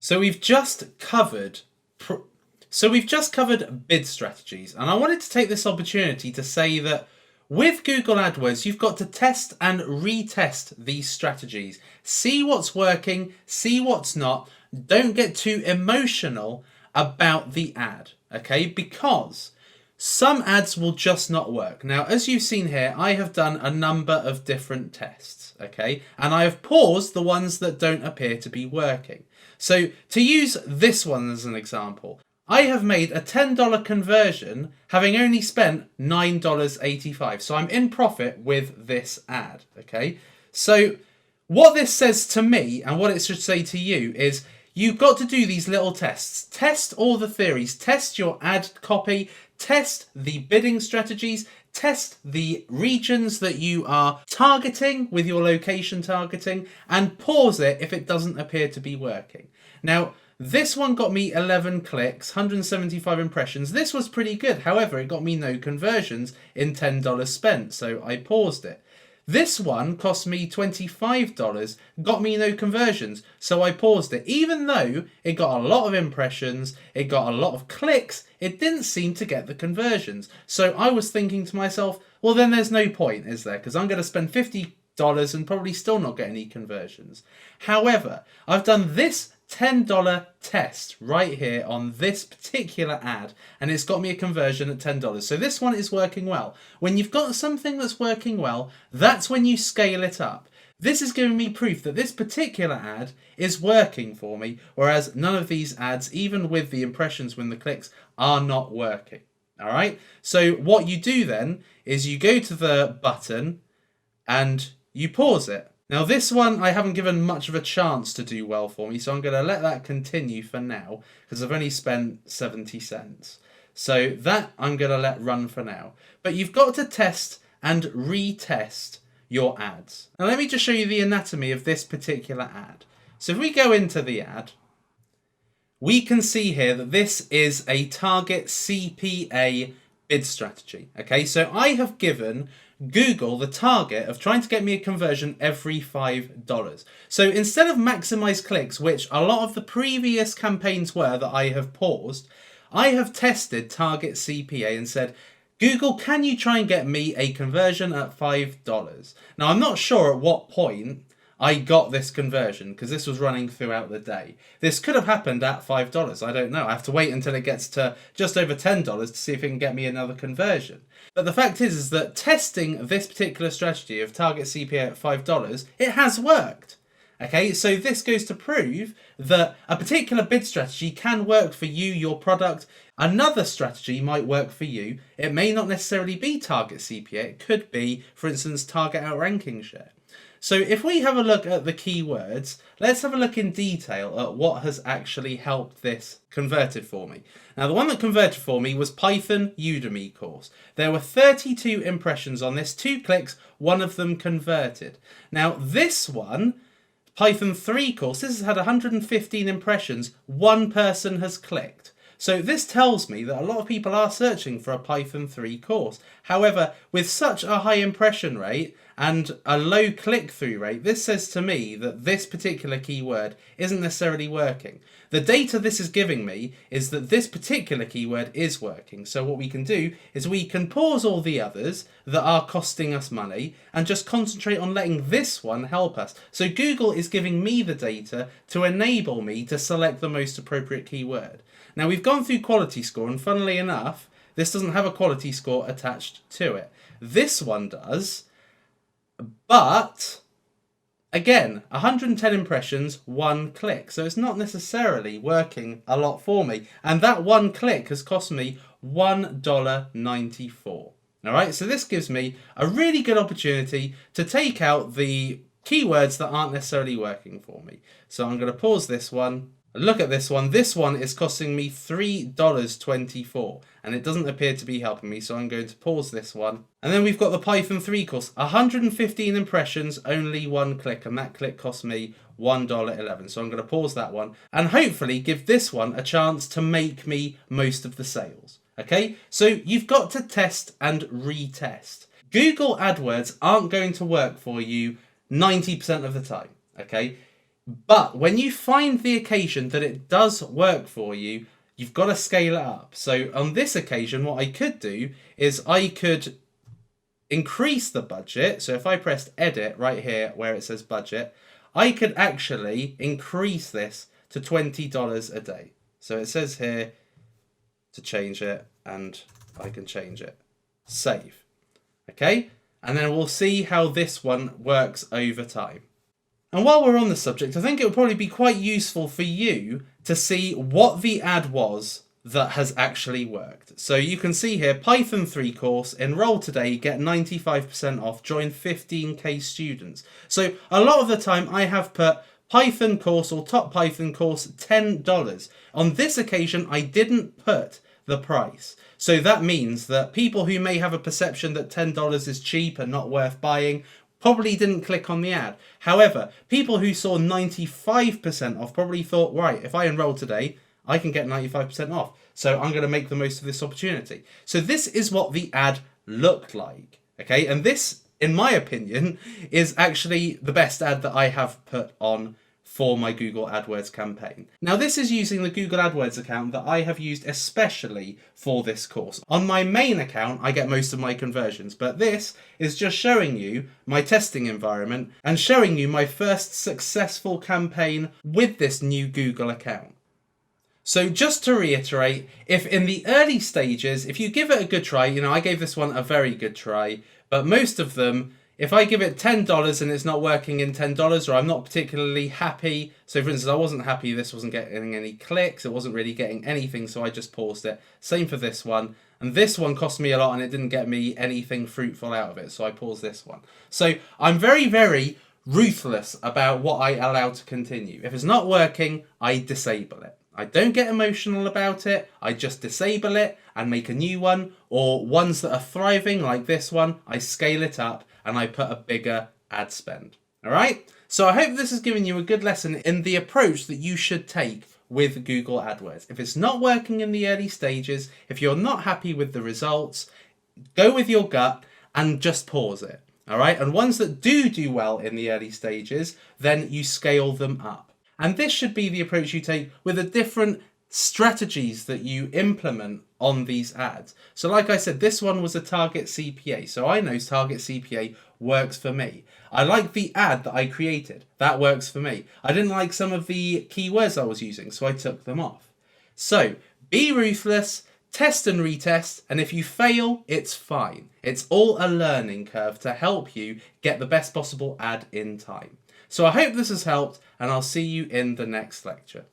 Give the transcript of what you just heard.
So we've just covered bid strategies, and I wanted to take this opportunity to say that with Google AdWords, you've got to test and retest these strategies. See what's working, see what's not. Don't get too emotional about the ad, okay? Because some ads will just not work. Now, as you've seen here, I have done a number of different tests, okay? And I have paused the ones that don't appear to be working. So to use this one as an example, I have made a $10 conversion having only spent $9.85. So I'm in profit with this ad, okay? So what this says to me and what it should say to you is you've got to do these little tests. Test all the theories. Test your ad copy. Test the bidding strategies. Test the regions that you are targeting with your location targeting and pause it if it doesn't appear to be working. Now, this one got me 11 clicks, 175 impressions. This was pretty good. However, it got me no conversions in $10 spent, so I paused it. This one cost me $25, got me no conversions, so I paused it. Even though it got a lot of impressions, it got a lot of clicks, it didn't seem to get the conversions. So I was thinking to myself, well then there's no point, is there? Because I'm going to spend $50 and probably still not get any conversions. However, I've done this $10 test right here on this particular ad, and it's got me a conversion at $10. So this one is working well. When you've got something that's working well, that's when you scale it up. This is giving me proof that this particular ad is working for me, whereas none of these ads, even with the impressions when the clicks, are not working. All right. So what you do then is you go to the button and you pause it. Now this one I haven't given much of a chance to do well for me, so I'm going to let that continue for now because I've only spent 70 cents. So that I'm going to let run for now. But you've got to test and retest your ads. Now let me just show you the anatomy of this particular ad. So if we go into the ad, we can see here that this is a target CPA bid strategy. Okay, so I have given Google the target of trying to get me a conversion every $5. So instead of maximize clicks, which a lot of the previous campaigns were that I have paused, I have tested target CPA and said, Google, can you try and get me a conversion at $5? Now, I'm not sure at what point I got this conversion because this was running throughout the day. This could have happened at $5. I don't know. I have to wait until it gets to just over $10 to see if it can get me another conversion. But the fact is that testing this particular strategy of target CPA at $5, it has worked. Okay, so this goes to prove that a particular bid strategy can work for you, your product. Another strategy might work for you. It may not necessarily be target CPA. It could be, for instance, target outranking share. So if we have a look at the keywords, let's have a look in detail at what has actually helped this converted for me. Now, the one that converted for me was Python Udemy course. There were 32 impressions on this, 2 clicks, one of them converted. Now, this one, Python 3 course, this has had 115 impressions, 1 person has clicked. So this tells me that a lot of people are searching for a Python 3 course. However, with such a high impression rate and a low click-through rate, this says to me that this particular keyword isn't necessarily working. The data this is giving me is that this particular keyword is working. So what we can do is we can pause all the others that are costing us money and just concentrate on letting this one help us. So Google is giving me the data to enable me to select the most appropriate keyword. Now, we've gone through quality score, and funnily enough, this doesn't have a quality score attached to it. This one does, but again, 110 impressions, 1 click. So it's not necessarily working a lot for me. And that 1 click has cost me $1.94. All right, so this gives me a really good opportunity to take out the keywords that aren't necessarily working for me. So I'm going to pause this one. Look at this one. This one is costing me $3.24 and it doesn't appear to be helping me, so I'm going to pause this one. And then we've got the Python 3 course. 115 impressions, only 1 click, and that click cost me $1.11. So I'm going to pause that one and hopefully give this one a chance to make me most of the sales. Okay, so you've got to test and retest. Google AdWords aren't going to work for you 90% of the time. Okay, But when you find the occasion that it does work for you, you've got to scale it up. So on this occasion, what I could do is I could increase the budget. So if I pressed edit right here where it says budget, I could actually increase this to $20 a day. So it says here to change it, and I can change it. Save. Okay? And then we'll see how this one works over time. And while we're on the subject, I think it would probably be quite useful for you to see what the ad was that has actually worked. So you can see here, Python 3 course, enroll today, get 95% off, join 15k students. So a lot of the time I have put Python course or top Python course $10. On this occasion, I didn't put the price. So that means that people who may have a perception that $10 is cheap and not worth buying probably didn't click on the ad. However, people who saw 95% off probably thought, right, if I enroll today, I can get 95% off. So I'm going to make the most of this opportunity. So this is what the ad looked like. Okay, and this, in my opinion, is actually the best ad that I have put on for my Google AdWords campaign. Now this is using the Google AdWords account that I have used especially for this course. On my main account, I get most of my conversions, but this is just showing you my testing environment and showing you my first successful campaign with this new Google account. So just to reiterate, if in the early stages, if you give it a good try, I gave this one a very good try, but most of them, if I give it $10 and it's not working in $10, or I'm not particularly happy, so for instance, I wasn't happy this wasn't getting any clicks, it wasn't really getting anything, so I just paused it. Same for this one. And this one cost me a lot and it didn't get me anything fruitful out of it, so I paused this one. So I'm very, very ruthless about what I allow to continue. If it's not working, I disable it. I don't get emotional about it, I just disable it and make a new one, or ones that are thriving like this one, I scale it up and I put a bigger ad spend. Alright? So I hope this has given you a good lesson in the approach that you should take with Google AdWords. If it's not working in the early stages, if you're not happy with the results, go with your gut and just pause it. Alright? And ones that do well in the early stages, then you scale them up. And this should be the approach you take with the different strategies that you implement on these ads. So like I said, this one was a target CPA. So I know target CPA works for me. I like the ad that I created. That works for me. I didn't like some of the keywords I was using, so I took them off. So be ruthless, test and retest, and if you fail, it's fine. It's all a learning curve to help you get the best possible ad in time. So I hope this has helped, and I'll see you in the next lecture.